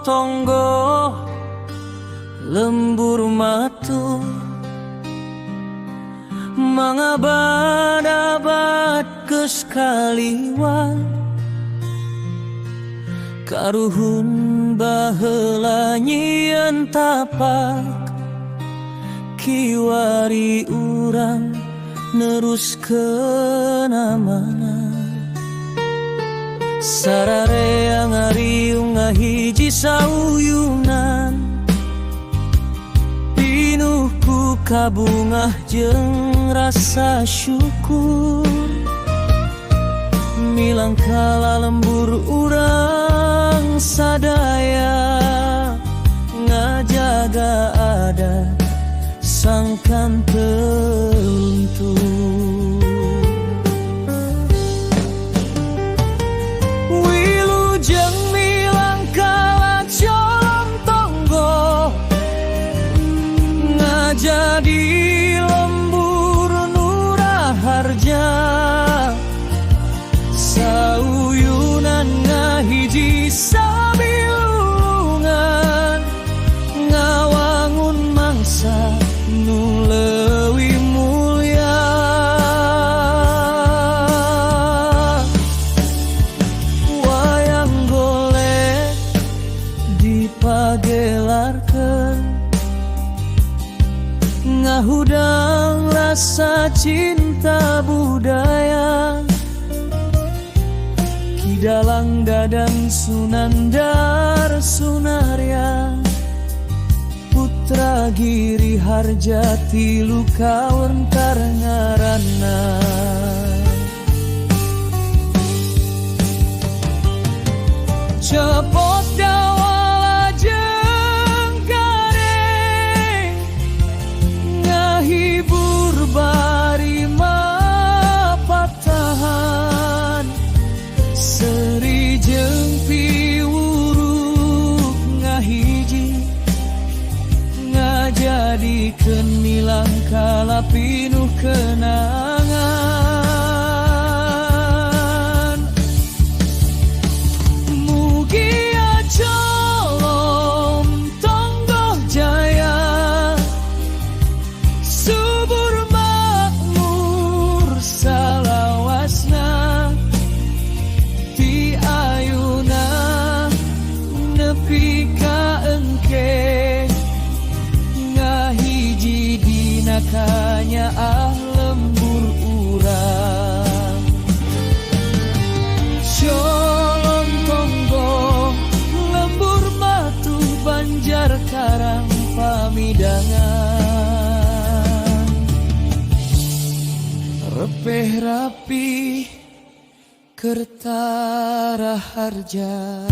tonggo lembur matu mangabad-abad keskaliwan karuhun baheula nyieun tapak kiwari urang neruskeun amanah sararea ngariung ngahiji sauyunan pinuh ku kabungah jeung rasa syukur milang kala lembur urang sadaya ngajaga adat sangkan teruntuk wilujeng milang kala colong tonggo ngajadi lembur nuraharja sauyunan ngahiji sabilungan ngawangun mangsa nu leuwih mulia wayang golek dipagelarkeun ngahudang rasa cinta budaya dalang dadang Sunandar Sunaria putra Giri Harjati Lukawentar ngaranna cepot dawala jeung gareng ngahibur bari mapatahan seri jeung piwuruh ngahiji ngajadikeun milang kala pinuh kenangan mugia colom tonggo jaya subur makmur salawasna ti ayuna nepi ka engke ngahiji dina kanyaah lembur urang colong tonggo lembur matu Banjar Karang Pamidangan repeh rapi Kertara Harja.